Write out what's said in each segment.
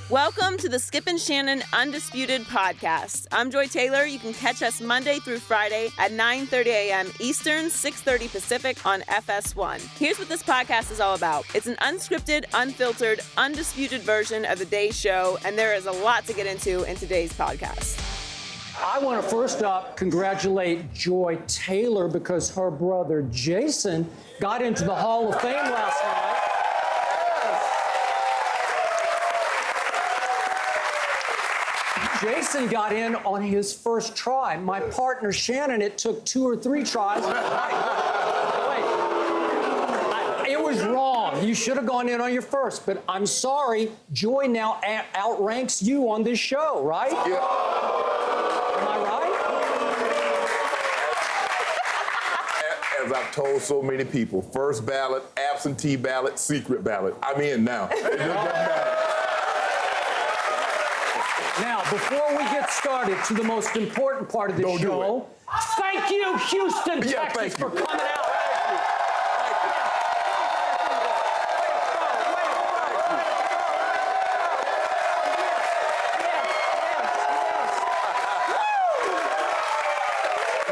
Welcome to the Skip and Shannon Undisputed podcast. I'm Joy Taylor. You can catch us Monday through Friday at 9:30 a.m. Eastern, 6:30 Pacific on FS1. Here's what this podcast is all about. It's an unscripted, unfiltered, undisputed version of the day's show, and there is a lot to get into in today's podcast. I want to first up congratulate Joy Taylor because her brother Jason got into the Hall of Fame last night. Jason got in on his first try. My partner Shannon, it took 2 or 3 tries. It was wrong. You should have gone in on your first, but I'm sorry. Joy now outranks you on this show, right? Yeah. Am I right? As I've told so many people, first ballot, absentee ballot, secret ballot. I'm in now. It doesn't matter. Now, before we get started to the most important part of the show, thank you, Houston, Texas, for coming out.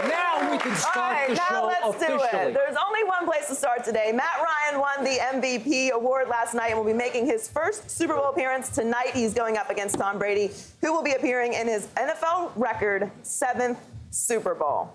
Now we can start the show officially. Do it. There's only one place to start today. Matt Ryan won the MVP award last night and will be making his first Super Bowl appearance tonight. He's going up against Tom Brady, who will be appearing in his NFL record 7th Super Bowl.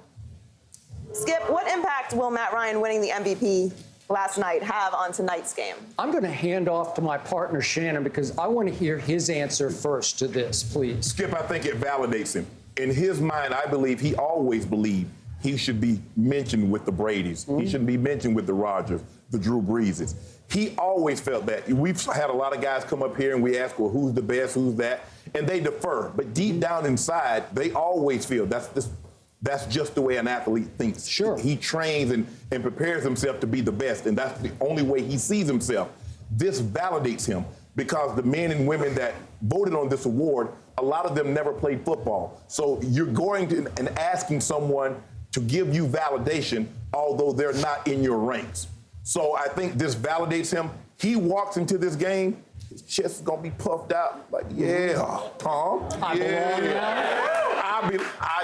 Skip, what impact will Matt Ryan winning the MVP last night have on tonight's game? I'm going to hand off to my partner Shannon because I want to hear his answer first to this, please. Skip, I think it validates him. In his mind, I believe he always believed he should be mentioned with the Bradys. He shouldn't be mentioned with the Rodgers, the Drew Breeses. He always felt that. We've had a lot of guys come up here and we ask, well, who's the best, who's that? And they defer. But deep down inside, they always feel that's just the way an athlete thinks. Sure. He trains and prepares himself to be the best, and that's the only way he sees himself. This validates him because the men and women that voted on this award, a lot of them never played football. So you're going to and asking someone to give you validation, although they're not in your ranks. So I think this validates him. He walks into this game, his chest is gonna be puffed out, like, yeah, Tom, I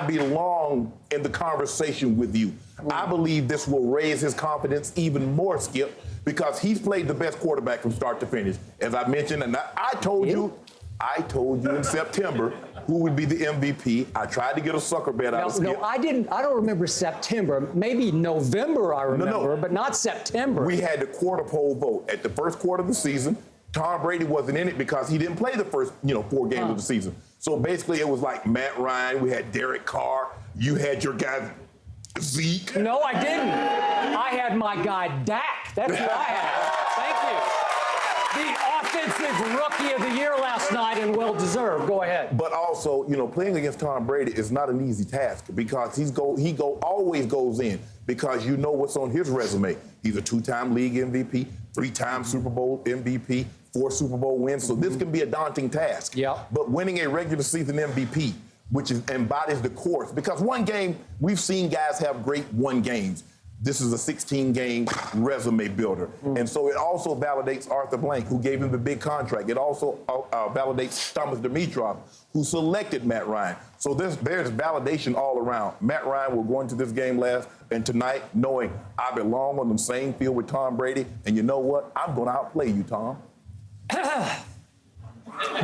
belong in the conversation with you. I believe this will raise his confidence even more, Skip, because he's played the best quarterback from start to finish. As I mentioned, and I told you in September who would be the MVP. I tried to get a sucker bet out of Skip. No, I didn't. I don't remember September. Maybe November I remember, but not September. We had the quarter pole vote at the first quarter of the season. Tom Brady wasn't in it because he didn't play the first, 4 games of the season. So basically it was like Matt Ryan, we had Derek Carr, you had your guy Zeke. No, I didn't. I had my guy Dak. That's what I had. Thank you. The offensive rookie of the year last night, and well-deserved. Go ahead. But also, playing against Tom Brady is not an easy task because he always goes in because you know what's on his resume. He's a 2-time league MVP, 3-time Super Bowl MVP, 4 Super Bowl wins. So this can be a daunting task. Yeah. But winning a regular season MVP, which embodies the course, because one game, we've seen guys have great 1 games. This is a 16-game resume builder. And so it also validates Arthur Blank, who gave him the big contract. It also validates Thomas Dimitrov, who selected Matt Ryan. So there's validation all around. Matt Ryan will go into this game tonight knowing I belong on the same field with Tom Brady. And you know what? I'm going to outplay you, Tom.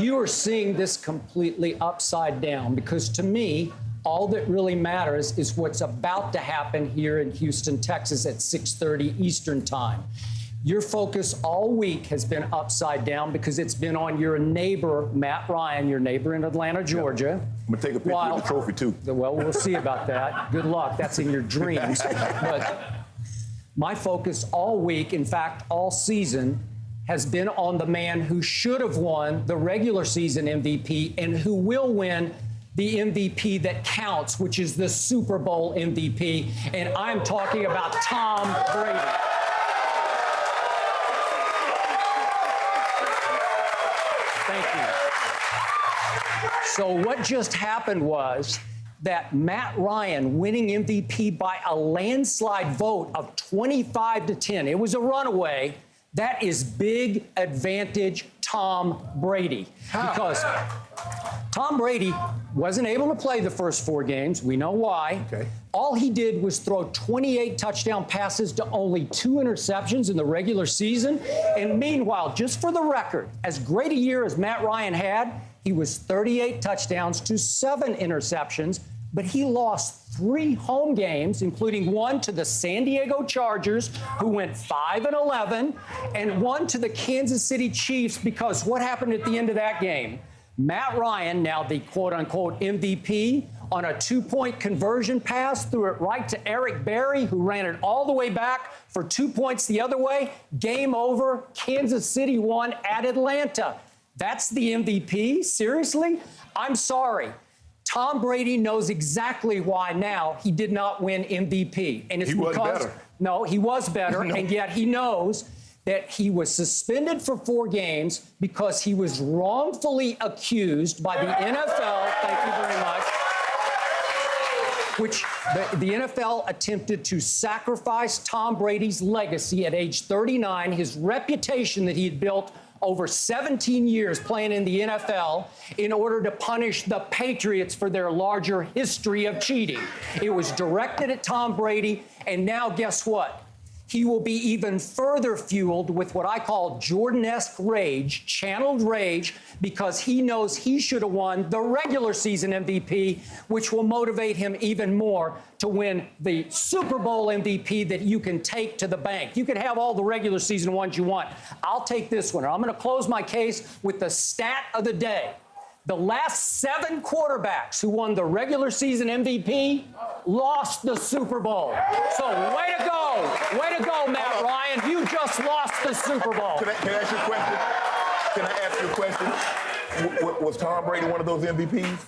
You are seeing this completely upside down because to me, all that really matters is what's about to happen here in Houston, Texas at 6:30 Eastern time. Your focus all week has been upside down because it's been on your neighbor, Matt Ryan, your neighbor in Atlanta, Georgia. I'm going to take a picture of the trophy, too. Well, we'll see about that. Good luck. That's in your dreams. But my focus all week, in fact, all season, has been on the man who should have won the regular season MVP and who will win the MVP that counts, which is the Super Bowl MVP, and I'm talking about Tom Brady. Thank you. So what just happened was that Matt Ryan winning MVP by a landslide vote of 25-10. It was a runaway. That is big advantage Tom Brady. Because Tom Brady wasn't able to play the first 4 games. We know why. Okay. All he did was throw 28 touchdown passes to only 2 interceptions in the regular season. And meanwhile, just for the record, as great a year as Matt Ryan had, he was 38 touchdowns to 7 interceptions, but he lost 3 home games, including one to the San Diego Chargers, who went 5-11, and one to the Kansas City Chiefs, because what happened at the end of that game? Matt Ryan, now the quote-unquote MVP, on a 2-point conversion pass, threw it right to Eric Berry, who ran it all the way back for 2 points the other way. Game over. Kansas City won at Atlanta. That's the MVP? Seriously? I'm sorry. Tom Brady knows exactly why now he did not win MVP. And it's He was better. No, he was better, No. and yet he knows that he was suspended for 4 games because he was wrongfully accused by the NFL, thank you very much, which the NFL attempted to sacrifice Tom Brady's legacy at age 39, his reputation that he had built over 17 years playing in the NFL, in order to punish the Patriots for their larger history of cheating. It was directed at Tom Brady, and now guess what? He will be even further fueled with what I call Jordan-esque rage, channeled rage, because he knows he should have won the regular season MVP, which will motivate him even more to win the Super Bowl MVP that you can take to the bank. You can have all the regular season ones you want. I'll take this one. I'm going to close my case with the stat of the day. The last 7 quarterbacks who won the regular season MVP lost the Super Bowl. So way to go. Way to go, Matt Ryan. You just lost the Super Bowl. Can I ask you a question? Can I ask you a question? Was Tom Brady one of those MVPs?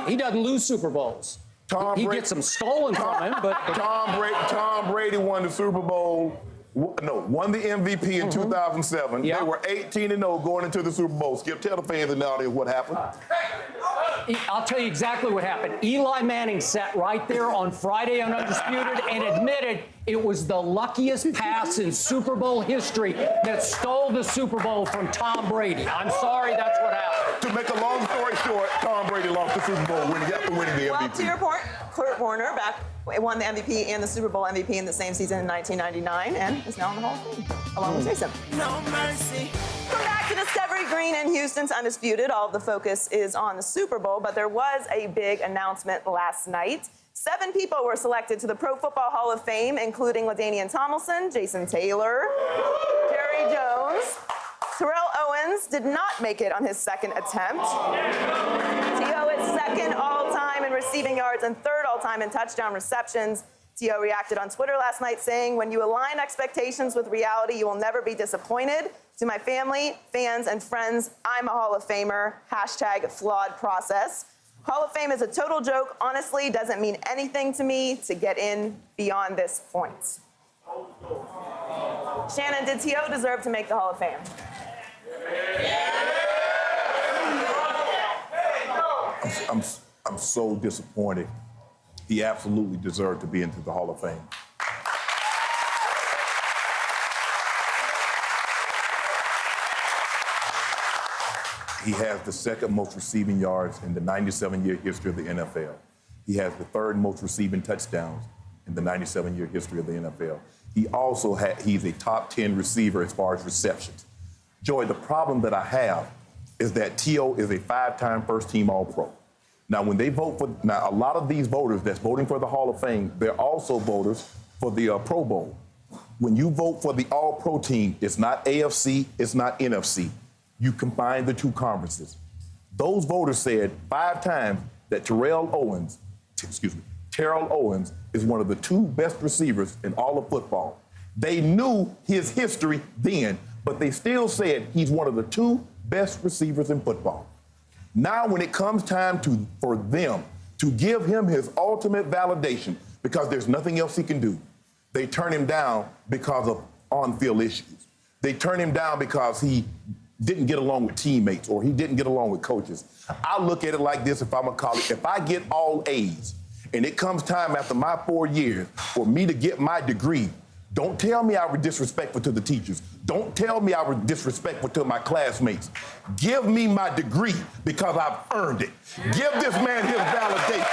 He doesn't lose Super Bowls. He gets them stolen from him, but Tom Brady won the Super Bowl. No, won the MVP in 2007. Yeah. They were 18-0 going into the Super Bowl. Skip, tell the fans in the audience what happened. I'll tell you exactly what happened. Eli Manning sat right there on Friday on Undisputed and admitted it was the luckiest pass in Super Bowl history that stole the Super Bowl from Tom Brady. I'm sorry, that's what happened. To make a long story short, Tom Brady lost the Super Bowl after winning the MVP. Well, to your point, Kurt Warner won the MVP and the Super Bowl MVP in the same season in 1999 and is now in the Hall of Fame, along with Jason. No mercy. Welcome back to Discovery Green and Houston's Undisputed. All of the focus is on the Super Bowl, but there was a big announcement last night. 7 people were selected to the Pro Football Hall of Fame, including LaDainian Tomlinson, Jason Taylor, Jerry Jones. Terrell Owens did not make it on his 2nd attempt. T.O. is 2nd all-time in receiving yards and 3rd all-time in touchdown receptions. T.O. reacted on Twitter last night saying, "When you align expectations with reality, you will never be disappointed. To my family, fans, and friends, I'm a Hall of Famer. # flawed process. Hall of Fame is a total joke. Honestly, doesn't mean anything to me to get in beyond this point." Shannon, did T.O. deserve to make the Hall of Fame? I'm so disappointed. He absolutely deserved to be into the Hall of Fame. He has the 2nd most receiving yards in the 97-year history of the NFL. He has the 3rd most receiving touchdowns in the 97-year history of the NFL. He's a top 10 receiver as far as receptions. Joy, the problem that I have is that T.O. is a 5-time first-team All-Pro. Now, when they vote for, a lot of these voters that's voting for the Hall of Fame, they're also voters for the Pro Bowl. When you vote for the All-Pro team, it's not AFC, it's not NFC. You combine the 2 conferences. Those voters said 5 times that Terrell Owens is one of the 2 best receivers in all of football. They knew his history then, but they still said he's one of the 2 best receivers in football. Now, when it comes time for them to give him his ultimate validation, because there's nothing else he can do, they turn him down because of on-field issues. They turn him down because he didn't get along with teammates or he didn't get along with coaches. I look at it like this: if I'm a college, if I get all A's and it comes time after my 4 years for me to get my degree, Don't tell me I was disrespectful to the teachers. Don't tell me I was disrespectful to my classmates. Give me my degree because I've earned it. Give this man his validation.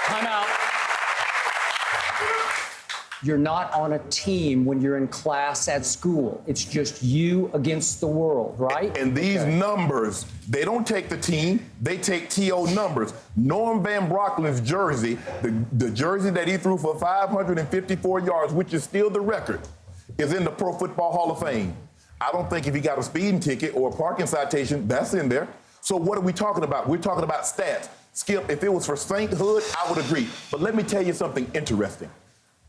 Time out. You're not on a team when you're in class at school. It's just you against the world, right? And these numbers, they don't take the team, they take TO numbers. Norm Van Brocklin's jersey, the jersey that he threw for 554 yards, which is still the record, is in the Pro Football Hall of Fame. I don't think if he got a speeding ticket or a parking citation, that's in there. So what are we talking about? We're talking about stats. Skip, if it was for sainthood, I would agree. But let me tell you something interesting.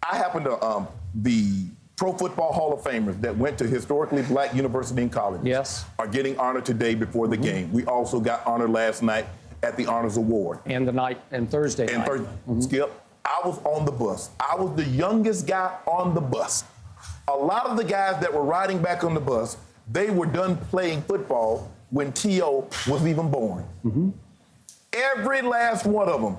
I happen to, the Pro Football Hall of Famers that went to historically black university and colleges are getting honored today before the game. We also got honored last night at the Honors Award. And Thursday night. Skip, I was on the bus. I was the youngest guy on the bus. A lot of the guys that were riding back on the bus, they were done playing football when T.O. was even born. Every last one of them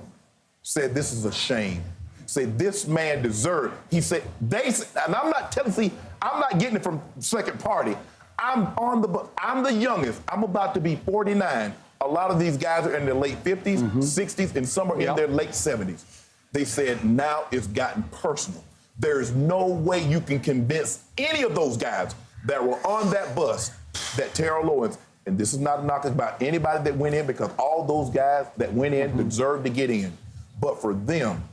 said, this is a shame. Said, this man deserved. He said, and I'm not telling, see, I'm not getting it from second party. I'm the youngest. I'm about to be 49. A lot of these guys are in their late 50s, 60s, and some are in their late 70s. They said, now it's gotten personal. There's no way you can convince any of those guys that were on that bus that Terrell Owens, and this is not a knock about anybody that went in, because all those guys that went in deserved to get in. But for them,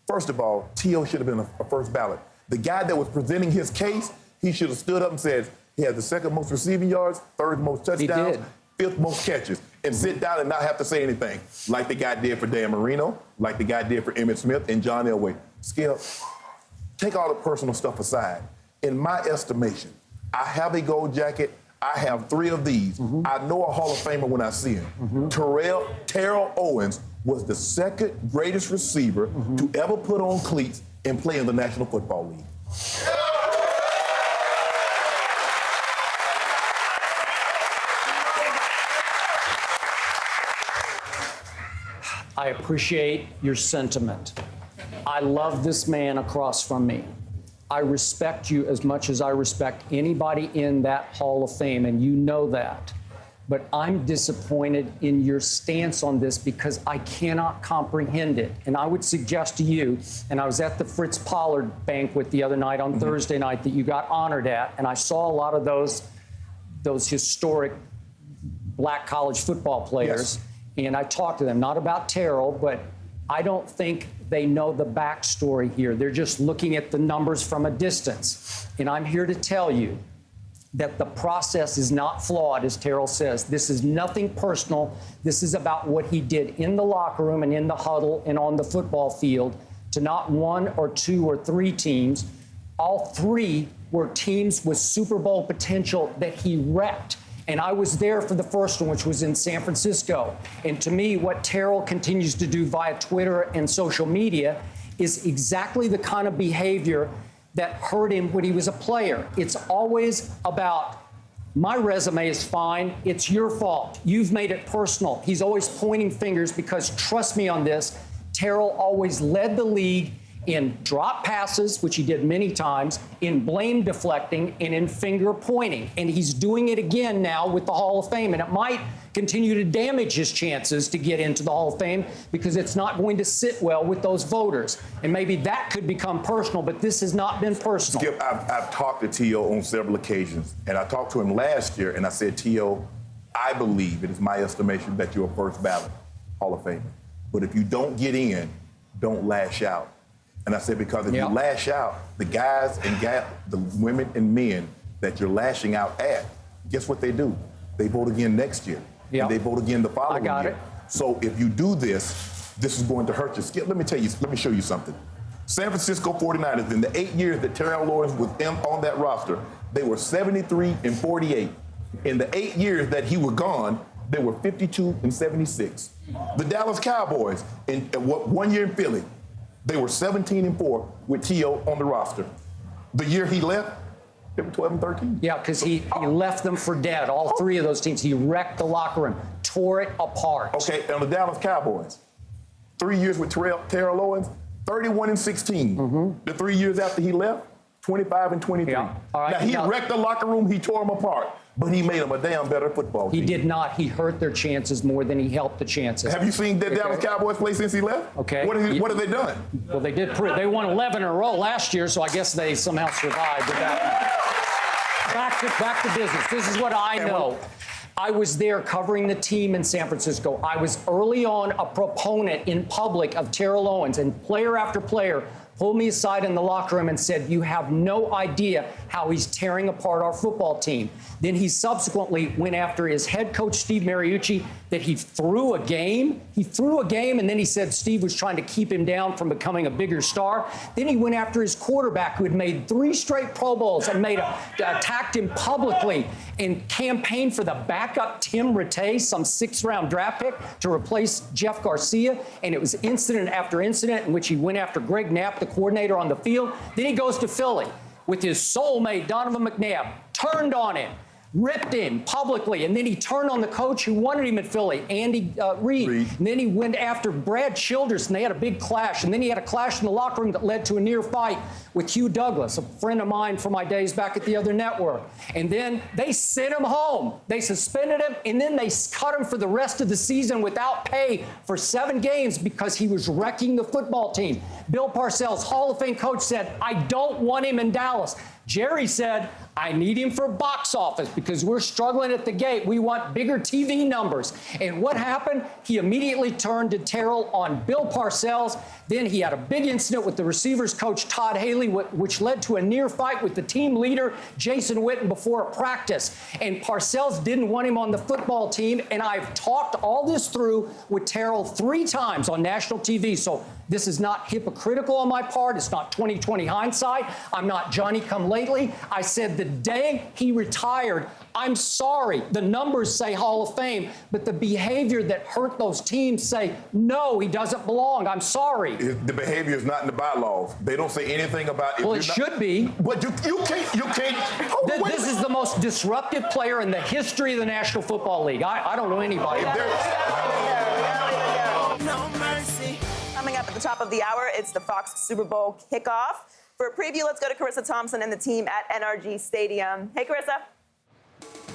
first of all, T.O. should have been a first ballot. The guy that was presenting his case, he should have stood up and said he had the second most receiving yards, third most touchdowns, fifth most catches, and sit down and not have to say anything, like the guy did for Dan Marino, like the guy did for Emmitt Smith and John Elway. Skip, take all the personal stuff aside. In my estimation, I have a gold jacket. I have 3 of these. I know a Hall of Famer when I see him. Terrell Owens was the second greatest receiver to ever put on cleats and play in the National Football League. I appreciate your sentiment. I love this man across from me. I respect you as much as I respect anybody in that Hall of Fame, and you know that. But I'm disappointed in your stance on this because I cannot comprehend it. And I would suggest to you, and I was at the Fritz Pollard banquet the other night on Thursday night that you got honored at, and I saw a lot of those historic black college football players, and I talked to them, not about Terrell, but I don't think they know the backstory here. They're just looking at the numbers from a distance. And I'm here to tell you that the process is not flawed, as Terrell says. This is nothing personal. This is about what he did in the locker room and in the huddle and on the football field to not 1 or 2 or 3 teams. All 3 were teams with Super Bowl potential that he wrecked. And I was there for the first one, which was in San Francisco. And to me, what Terrell continues to do via Twitter and social media is exactly the kind of behavior that hurt him when he was a player. It's always about, my resume is fine, it's your fault. You've made it personal. He's always pointing fingers because, trust me on this, Terrell always led the league in drop passes, which he did many times, in blame deflecting, and in finger pointing. And he's doing it again now with the Hall of Fame. And it might continue to damage his chances to get into the Hall of Fame because it's not going to sit well with those voters. And maybe that could become personal, but this has not been personal. Skip, I've talked to T.O. on several occasions, and I talked to him last year, and I said, T.O., I believe, it is my estimation, that you're a first ballot Hall of Famer. But if you don't get in, don't lash out. And I said, because if you lash out, the guys and the women and men that you're lashing out at, guess what they do? They vote again next year. And they vote again the following year. So if you do this, this is going to hurt you. Skip, let me show you something. San Francisco 49ers, in the 8 years that Terrell Owens was on that roster, they were 73-48. In the 8 years that he was gone, they were 52-76. The Dallas Cowboys, in 1 year in Philly, they were 17-4 with T.O. on the roster. The year he left, they were 12-13. Yeah, because he left them for dead, all 3 of those teams. He wrecked the locker room, tore it apart. Okay, and the Dallas Cowboys, 3 years with Terrell Owens, 31-16. The 3 years after he left, 25-23. Yeah. All right, now, he wrecked the locker room. He tore them apart. But he made them a damn better football team. He did not. He hurt their chances more than he helped the chances. Have you seen the Dallas Cowboys play since he left? Okay. What have they done? Well, they did. They won 11 in a row last year, so I guess they somehow survived with that. Back to business. This is what I know. I was there covering the team in San Francisco. I was early on a proponent in public of Terrell Owens, and player after player pulled me aside in the locker room and said, "You have no idea how he's tearing apart our football team." Then he subsequently went after his head coach, Steve Mariucci, that he threw a game. He threw a game, and then he said Steve was trying to keep him down from becoming a bigger star. Then he went after his quarterback, who had made 3 straight Pro Bowls and attacked him publicly and campaigned for the backup Tim Rattay, some 6th-round draft pick, to replace Jeff Garcia. And it was incident after incident in which he went after Greg Knapp, the coordinator on the field. Then he goes to Philly with his soulmate, Donovan McNabb, turned on him, ripped him publicly, and then he turned on the coach who wanted him at Philly, Andy Reid. And then he went after Brad Childress, and they had a big clash. And then he had a clash in the locker room that led to a near fight with Hugh Douglas, a friend of mine from my days back at the other network. And then they sent him home. They suspended him, and then they cut him for the rest of the season without pay for 7 games because he was wrecking the football team. Bill Parcells, Hall of Fame coach, said, "I don't want him in Dallas." Jerry said, "I need him for box office because we're struggling at the gate. We want bigger TV numbers." And what happened? He immediately turned to Terrell on Bill Parcells. Then he had a big incident with the receivers coach, Todd Haley, which led to a near fight with the team leader, Jason Witten, before a practice. And Parcells didn't want him on the football team. And I've talked all this through with Terrell 3 times on national TV. So this is not hypocritical on my part. It's not 20/20 hindsight. I'm not Johnny-come-lately. I said the day he retired, I'm sorry. The numbers say Hall of Fame, but the behavior that hurt those teams say, no, he doesn't belong. I'm sorry. The behavior is not in the bylaws. They don't say anything about it. Well, it should be. But you can't. Oh, This is the most disruptive player in the history of the National Football League. I don't know anybody. No mercy. Coming up at the top of the hour, it's the Fox Super Bowl kickoff. For a preview, let's go to Carissa Thompson and the team at NRG Stadium. Hey, Carissa.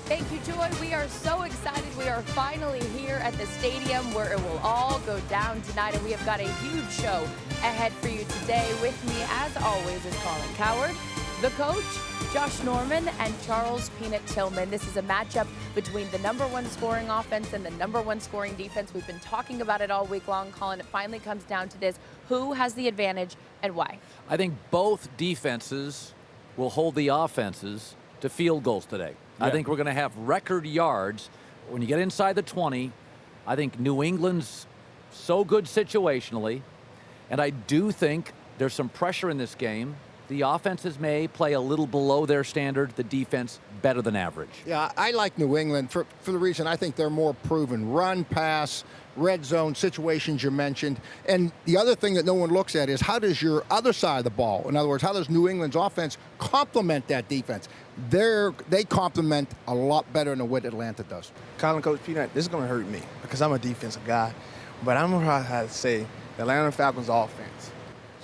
Thank you, Joy. We are so excited. We are finally here at the stadium where it will all go down tonight, and we have got a huge show ahead for you today. With me, as always, is Colin Cowherd, the coach, Josh Norman, and Charles Peanut Tillman. This is a matchup between the #1 scoring offense and the #1 scoring defense. We've been talking about it all week long, Colin. It finally comes down to this. Who has the advantage and why? I think both defenses will hold the offenses to field goals today. Yeah. I think we're going to have record yards. When you get inside the 20, I think New England's so good situationally, and I do think there's some pressure in this game. The offenses may play a little below their standard, the defense better than average. Yeah, I like New England for the reason I think they're more proven. Run, pass, red zone situations you mentioned. And the other thing that no one looks at is how does your other side of the ball, in other words, how does New England's offense complement that defense? They complement a lot better than what Atlanta does. Colin, Coach Peanut, this is going to hurt me because I'm a defensive guy. But I'm going to have to say the Atlanta Falcons offense,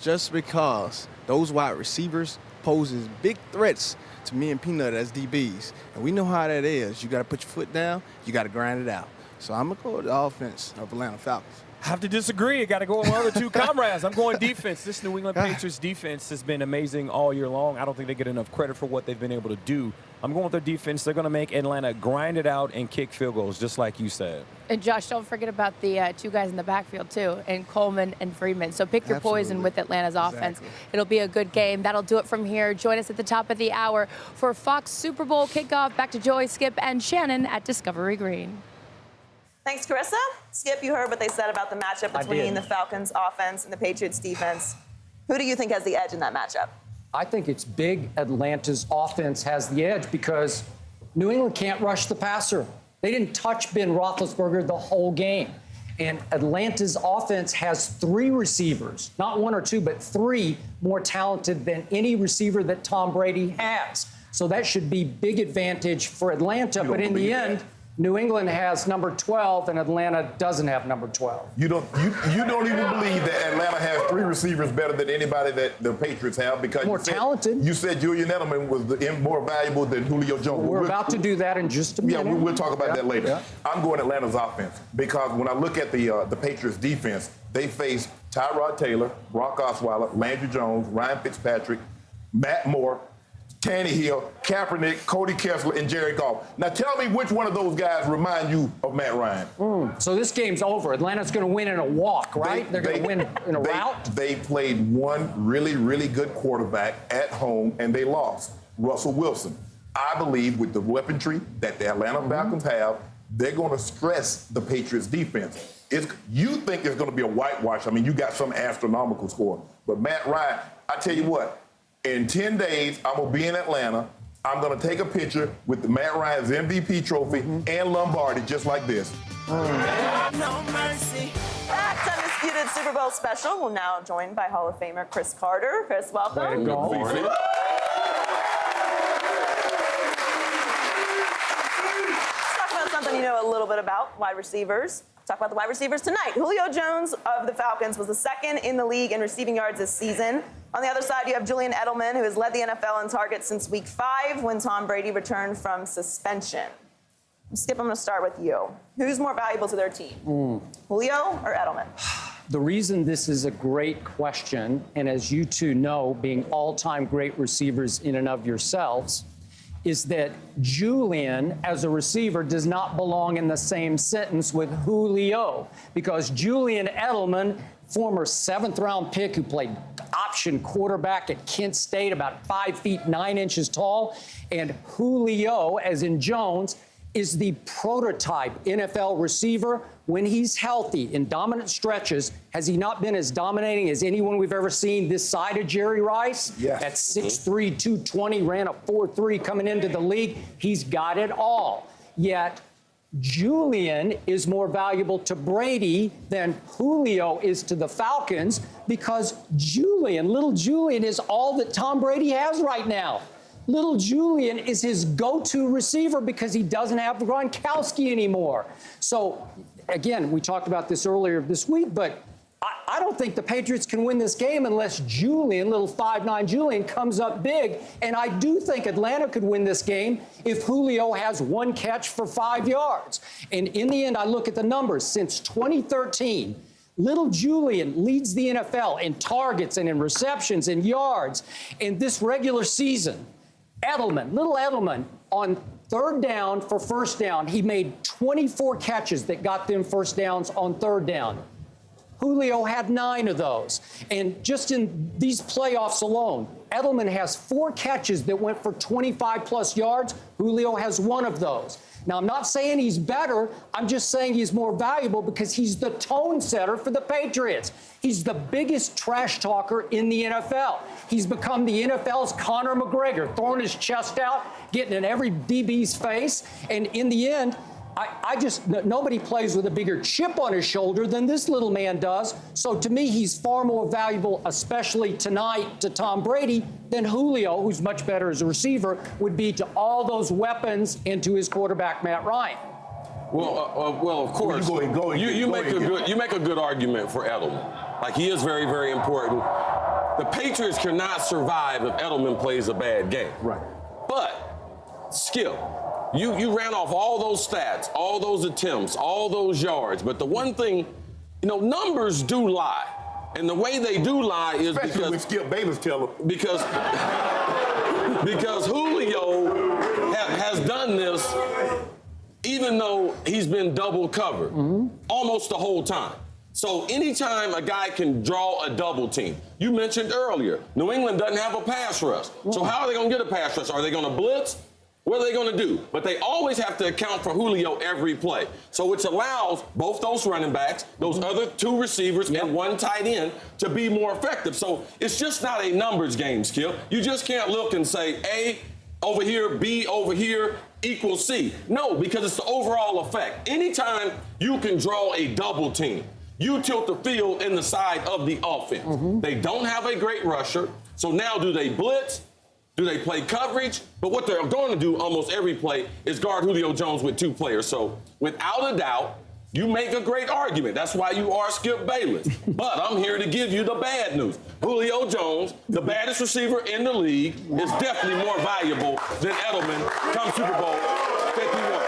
just because those wide receivers poses big threats to me and Peanut as DBs. And we know how that is. You got to put your foot down. You got to grind it out. So I'm going to go with the offense of Atlanta Falcons. I have to disagree. I got to go with my other 2 comrades. I'm going defense. This New England Patriots defense has been amazing all year long. I don't think they get enough credit for what they've been able to do. I'm going with their defense. They're going to make Atlanta grind it out and kick field goals, just like you said. And Josh, don't forget about the 2 guys in the backfield, too, and Coleman and Freeman. So pick your poison with Atlanta's offense. It'll be a good game. That'll do it from here. Join us at the top of the hour for Fox Super Bowl kickoff. Back to Joy, Skip, and Shannon at Discovery Green. Thanks, Carissa. Skip, you heard what they said about the matchup between the Falcons offense and the Patriots defense. Who do you think has the edge in that matchup? I think it's big Atlanta's offense has the edge because New England can't rush the passer. They didn't touch Ben Roethlisberger the whole game. And Atlanta's offense has 3 receivers, not 1 or 2, but 3 more talented than any receiver that Tom Brady has. So that should be big advantage for Atlanta. But in the end, New England has number 12 and Atlanta doesn't have number 12. You don't even believe that Atlanta has 3 receivers better than anybody that the Patriots have because More talented. You said Julian Edelman was more valuable than Julio Jones. We're about to do that in just a minute. Yeah, we'll talk about that later. Yeah. I'm going Atlanta's offense because when I look at the Patriots defense, they face Tyrod Taylor, Brock Osweiler, Landry Jones, Ryan Fitzpatrick, Matt Moore, Tannehill, Kaepernick, Cody Kessler, and Jared Goff. Now tell me which one of those guys remind you of Matt Ryan. So this game's over. Atlanta's going to win in a walk, right? They're going to win in a rout? They played one really, really good quarterback at home, and they lost, Russell Wilson. I believe with the weaponry that the Atlanta Falcons have, they're going to stress the Patriots' defense. You think it's going to be a whitewash. I mean, you got some astronomical score. But Matt Ryan, I tell you what, in 10 days, I'm going to be in Atlanta. I'm going to take a picture with the Matt Ryan's MVP trophy and Lombardi just like this. No mercy. Back to Undisputed Super Bowl special. We're now joined by Hall of Famer Chris Carter. Chris, welcome. Go. Let's talk about something you know a little bit about, wide receivers. Talk about the wide receivers tonight. Julio Jones of the Falcons was the second in the league in receiving yards this season. On the other side, you have Julian Edelman, who has led the NFL in targets since Week 5 when Tom Brady returned from suspension. Skip, I'm going to start with you. Who's more valuable to their team, Julio or Edelman? The reason this is a great question, and as you two know, being all-time great receivers in and of yourselves, is that Julian, as a receiver, does not belong in the same sentence with Julio, because Julian Edelman, former 7th-round pick who played option quarterback at Kent State, about 5 feet 9 inches tall, and Julio, as in Jones, is the prototype NFL receiver when he's healthy in dominant stretches. Has he not been as dominating as anyone we've ever seen this side of Jerry Rice? Yes. At 6'3", 220, ran a 4.3 coming into the league. He's got it all. Yet Julian is more valuable to Brady than Julio is to the Falcons because little Julian is all that Tom Brady has right now. Little Julian is his go-to receiver because he doesn't have Gronkowski anymore. So, again, we talked about this earlier this week, but I don't think the Patriots can win this game unless Julian, little 5'9" Julian, comes up big. And I do think Atlanta could win this game if Julio has 1 catch for 5 yards. And in the end, I look at the numbers. Since 2013, little Julian leads the NFL in targets and in receptions and yards. In this regular season, little Edelman, on 3rd down for 1st down, he made 24 catches that got them 1st downs on 3rd down. Julio had 9 of those. And just in these playoffs alone, Edelman has 4 catches that went for 25-plus yards. Julio has 1 of those. Now, I'm not saying he's better. I'm just saying he's more valuable because he's the tone setter for the Patriots. He's the biggest trash talker in the NFL. He's become the NFL's Conor McGregor, throwing his chest out, getting in every DB's face. And in the end, nobody plays with a bigger chip on his shoulder than this little man does. So to me, he's far more valuable, especially tonight, to Tom Brady than Julio, who's much better as a receiver, would be to all those weapons and to his quarterback, Matt Ryan. Well, of course. You make a good argument for Edelman. Like, he is very, very important. The Patriots cannot survive if Edelman plays a bad game. Right. But, Skip, you ran off all those stats, all those attempts, all those yards. But the one thing, numbers do lie. And the way they do lie is especially when Skip Bayless tell them. Because Julio has done this even though he's been double covered almost the whole time. So anytime a guy can draw a double team, you mentioned earlier, New England doesn't have a pass rush. So how are they going to get a pass rush? Are they going to blitz? What are they going to do? But they always have to account for Julio every play. So which allows both those running backs, those other 2 receivers, and 1 tight end to be more effective. So it's just not a numbers game, Skip. You just can't look and say A over here, B over here equals C. No, because it's the overall effect. Anytime you can draw a double team, you tilt the field in the side of the offense. They don't have a great rusher. So now do they blitz? Do they play coverage? But what they're going to do almost every play is guard Julio Jones with 2 players. So without a doubt, you make a great argument. That's why you are Skip Bayless. But I'm here to give you the bad news. Julio Jones, the baddest receiver in the league, is definitely more valuable than Edelman come Super Bowl 51.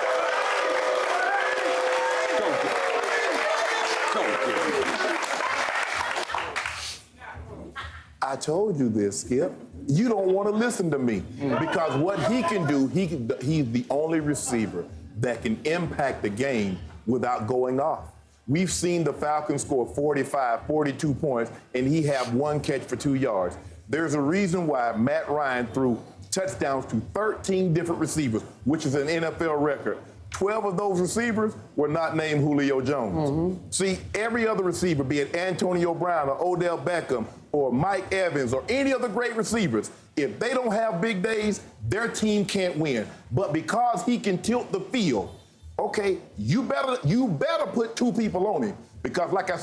I told you this, Skip. You don't want to listen to me because what he can do, he's the only receiver that can impact the game without going off. We've seen the Falcons score 45, 42 points, and he have 1 catch for 2 yards. There's a reason why Matt Ryan threw touchdowns to 13 different receivers, which is an NFL record. 12 of those receivers were not named Julio Jones. See, every other receiver, be it Antonio Brown or Odell Beckham or Mike Evans or any other great receivers, if they don't have big days, their team can't win. But because he can tilt the field, okay, you better put 2 people on him because like a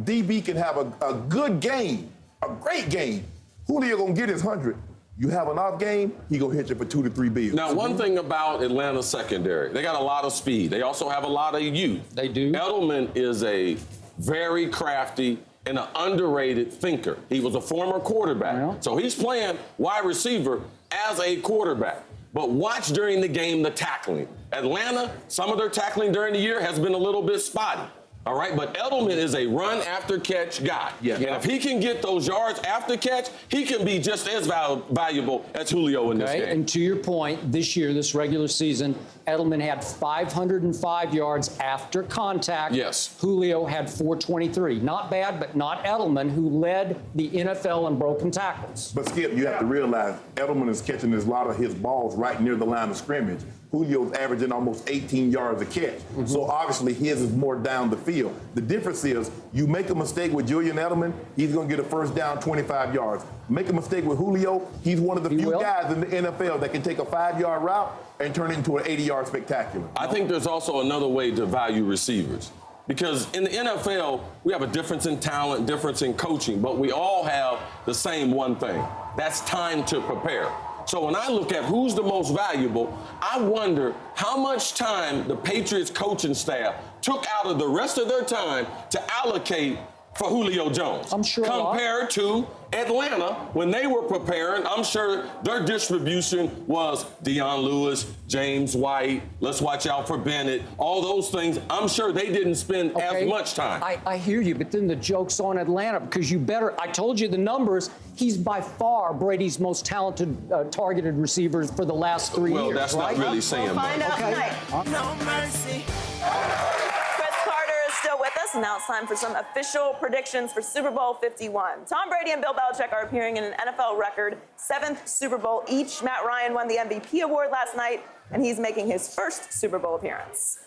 DB can have a good game, a great game. Julio gonna get his 100. You have an off game, he gonna hit you for 2 to 3 bills. Now, one thing about Atlanta's secondary, they got a lot of speed. They also have a lot of youth. They do. Edelman is a very crafty and an underrated thinker. He was a former quarterback. Yeah. So he's playing wide receiver as a quarterback. But watch during the game the tackling. Atlanta, some of their tackling during the year has been a little bit spotty. All right, but Edelman is a run-after-catch guy. Yeah. And if he can get those yards after catch, he can be just as valuable as Julio in this game. And to your point, this year, this regular season, Edelman had 505 yards after contact. Yes. Julio had 423. Not bad, but not Edelman, who led the NFL in broken tackles. But Skip, you have to realize Edelman is catching a lot of his balls right near the line of scrimmage. Julio's averaging almost 18 yards a catch. So obviously his is more down the field. The difference is you make a mistake with Julian Edelman, he's going to get a first down 25 yards. Make a mistake with Julio, he's one of the few guys in the NFL that can take a 5-yard route and turn it into an 80-yard spectacular. I think there's also another way to value receivers. Because in the NFL, we have a difference in talent, difference in coaching, but we all have the same one thing. That's time to prepare. So when I look at who's the most valuable, I wonder how much time the Patriots coaching staff took out of the rest of their time to allocate for Julio Jones. I'm sure compared to Atlanta, when they were preparing, I'm sure their distribution was Deion Lewis, James White, let's watch out for Bennett, all those things. I'm sure they didn't spend as much time. I hear you, but then the joke's on Atlanta because I told you the numbers. He's by far Brady's most talented targeted receiver for the last 3 years. Well, that's right? not really saying We'll find out tonight. No mercy. Chris Carter is still with us, and now it's time for some official predictions for Super Bowl 51. Tom Brady and Bill Belichick are appearing in an NFL record 7th Super Bowl each. Matt Ryan won the MVP award last night, and he's making his first Super Bowl appearance.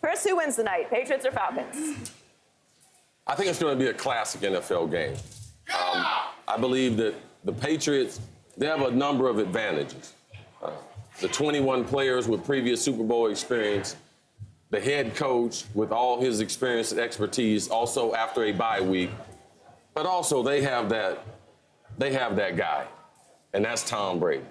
Chris, who wins tonight, Patriots or Falcons? I think it's going to be a classic NFL game. I believe that the Patriots, they have a number of advantages. The 21 players with previous Super Bowl experience, the head coach with all his experience and expertise, also after a bye week, but also they have that guy, and that's Tom Brady.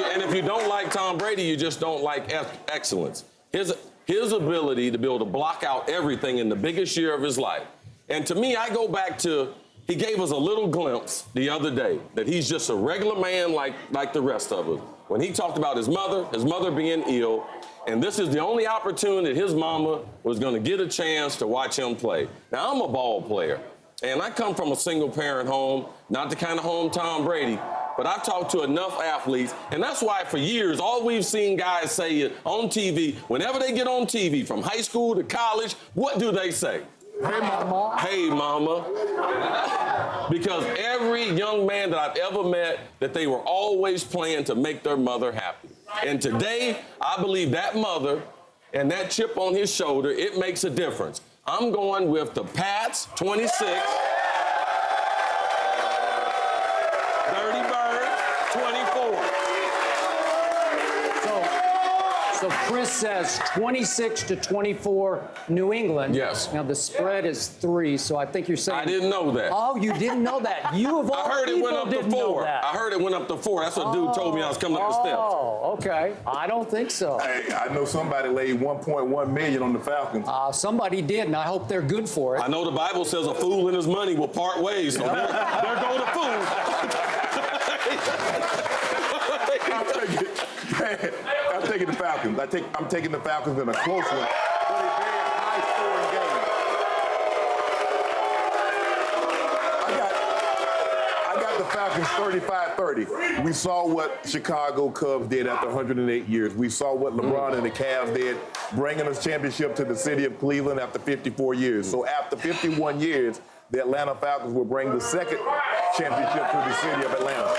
And if you don't like Tom Brady, you just don't like excellence. His ability to be able to block out everything in the biggest year of his life. And to me, I go back to, he gave us a little glimpse the other day that he's just a regular man like the rest of us. When he talked about his mother being ill, and this is the only opportunity his mama was going to get a chance to watch him play. Now, I'm a ball player, and I come from a single-parent home, not the kind of home Tom Brady, but I've talked to enough athletes, and that's why for years, all we've seen guys say on TV, whenever they get on TV, from high school to college, what do they say? Hey, Mama. Hey, Mama. Because every young man that I've ever met, that they were always playing to make their mother happy. And today, I believe that mother and that chip on his shoulder, it makes a difference. I'm going with the Pats, 26. Dirty Bird, 24. So Chris This says 26-24 New England. Yes. Now the spread is 3, so I think you're saying. I didn't know that. Oh, you didn't know that. You of all I heard it went people up to didn't know 4. that. I heard it went up to 4. That's what dude told me I was coming up the steps. Oh, okay. I don't think so. Hey, I know somebody laid $1.1 million on the Falcons. Somebody did, and I hope they're good for it. I know the Bible says a fool and his money will part ways, so there go the fool. I'm taking the Falcons. I'm taking the Falcons in a close one, but a very high-scoring game. I got the Falcons 35-30. We saw what Chicago Cubs did after 108 years. We saw what LeBron and the Cavs did, bringing us championship to the city of Cleveland after 54 years. So after 51 years, the Atlanta Falcons will bring the second championship to the city of Atlanta.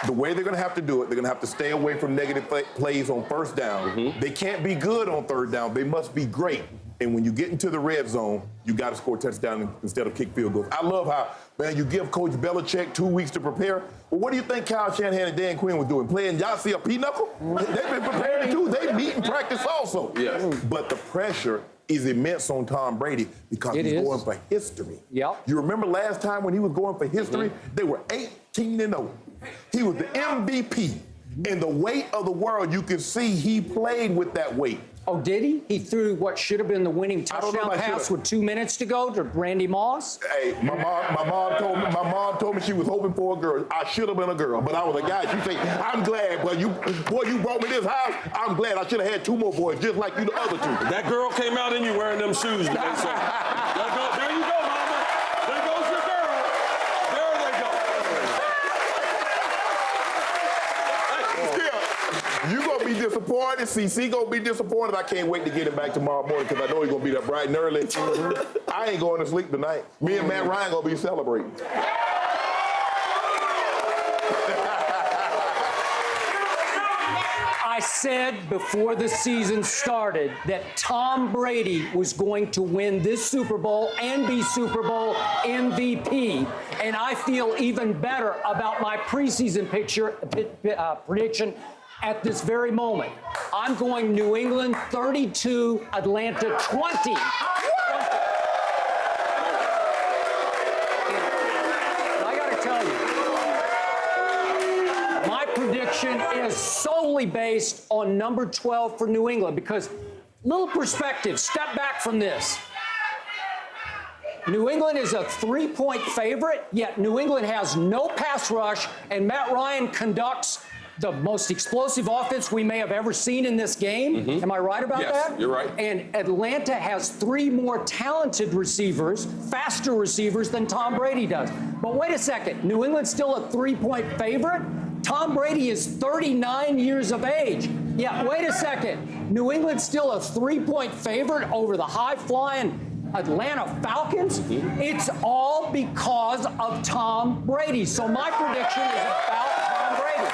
The way they're going to have to do it, they're going to have to stay away from negative plays on first down. They can't be good on third down. They must be great. And when you get into the red zone, you got to score a touchdown instead of kick field goals. I love how, man, you give Coach Belichick 2 weeks to prepare. Well, what do you think Kyle Shanahan and Dan Quinn was doing? Playing y'all see a pinochle? They've been preparing too. They meet and practice also. Yes. But the pressure is immense on Tom Brady because he's going for history. Yep. You remember last time when he was going for history? They were 18-0. He was the MVP. In the weight of the world, you can see he played with that weight. Oh, did he? He threw what should have been the winning I don't know touchdown if I pass should've. with 2 minutes to go to Randy Moss. Hey, my mom told me she was hoping for a girl. I should have been a girl, but I was a guy. She said, "I'm glad, but you brought me this house. I'm glad. I should have had 2 more boys, just like you the other 2." That girl came out in you wearing them shoes. There you go, mama. There goes your girl. There they go. You gonna be disappointed. CC gonna be disappointed. I can't wait to get him back tomorrow morning because I know he's gonna be there bright and early. I ain't going to sleep tonight. Me and Matt Ryan gonna be celebrating. I said before the season started that Tom Brady was going to win this Super Bowl and be Super Bowl MVP. And I feel even better about my preseason prediction at this very moment. I'm going New England 32, Atlanta 20. I got to tell you, my prediction is solely based on number 12 for New England because, little perspective, step back from this. New England is a 3-point favorite, yet New England has no pass rush, and Matt Ryan conducts the most explosive offense we may have ever seen in this game. Am I right about that? Yes, you're right. And Atlanta has 3 more talented receivers, faster receivers than Tom Brady does. But wait a second, New England's still a 3-point favorite? Tom Brady is 39 years of age. Yeah, wait a second. New England's still a 3-point favorite over the high-flying Atlanta Falcons? It's all because of Tom Brady. So my prediction is about Tom Brady.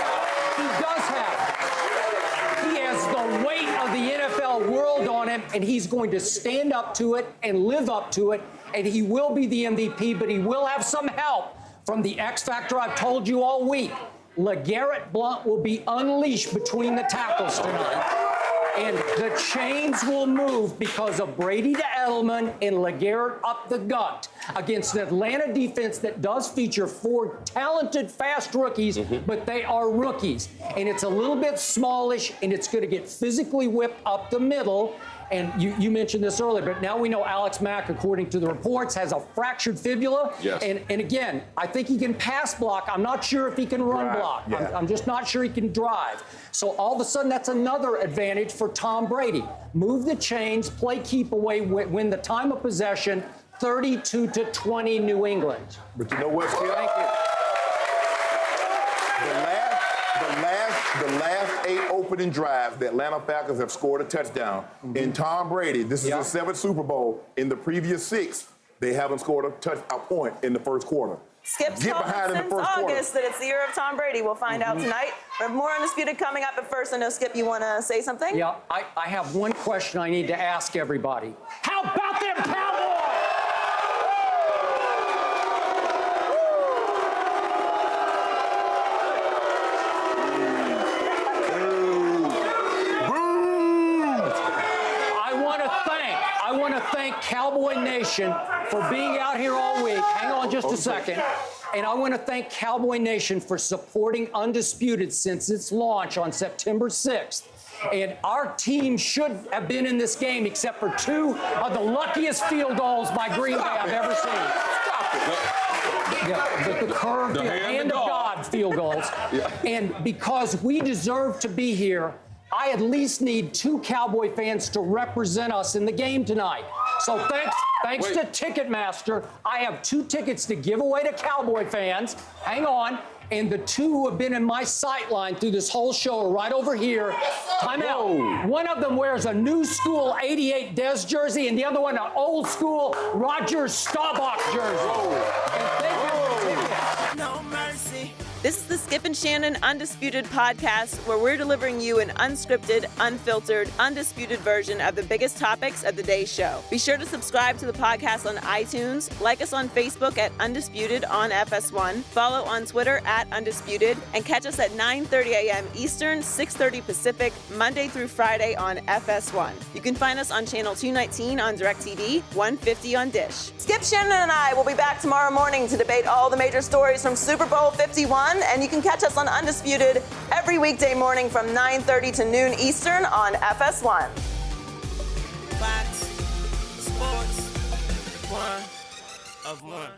He has the weight of the NFL world on him, and he's going to stand up to it and live up to it, and he will be the MVP, but he will have some help from the X Factor I've told you all week. LeGarrette Blount will be unleashed between the tackles tonight. And the chains will move because of Brady to Edelman and LeGarrette up the gut against an Atlanta defense that does feature 4 talented, fast rookies, but they are rookies. And it's a little bit smallish, and it's going to get physically whipped up the middle. And you mentioned this earlier, but now we know Alex Mack, according to the reports, has a fractured fibula. Yes. And again, I think he can pass block. I'm not sure if he can run block. Yeah. I'm just not sure he can drive. So all of a sudden, that's another advantage for Tom Brady. Move the chains, play keep away, win the time of possession, 32-20 New England. But you know what, Skip? Thank you. The last 8 opening drives, the Atlanta Falcons have scored a touchdown. And Tom Brady, this is his 7th Super Bowl. In the previous 6, they haven't scored a point in the first quarter. Skip's Get told behind us in the since first quarter. August that it's the year of Tom Brady. We'll find out tonight. We have more Undisputed coming up, but first, I know, Skip, you want to say something? Yeah, I have one question I need to ask everybody. How about them Cowboys? thank Cowboy Nation for being out here all week. Hang on just a second. And I want to thank Cowboy Nation for supporting Undisputed since its launch on September 6th. And our team should have been in this game except for 2 of the luckiest field goals by Green Bay I've ever seen. Stop it. Yeah, the curved, the hand of God field goals. And because we deserve to be here, I at least need 2 Cowboy fans to represent us in the game tonight. So thanks to Ticketmaster, I have 2 tickets to give away to Cowboy fans. Hang on. And the 2 who have been in my sight line through this whole show are right over here. Time out. One of them wears a new school 88 Dez jersey, and the other one an old school Roger Staubach jersey. And thank you for tickets. No mercy. This is the Skip and Shannon Undisputed podcast, where we're delivering you an unscripted, unfiltered, undisputed version of the biggest topics of the day's show. Be sure to subscribe to the podcast on iTunes, like us on Facebook at Undisputed on FS1, follow on Twitter at Undisputed, and catch us at 9:30 a.m. Eastern, 6:30 Pacific, Monday through Friday on FS1. You can find us on channel 219 on DirecTV, 150 on Dish. Skip, Shannon, and I will be back tomorrow morning to debate all the major stories from Super Bowl 51. And you can catch us on Undisputed every weekday morning from 9:30 to noon Eastern on FS1. Fox Sports, one of one.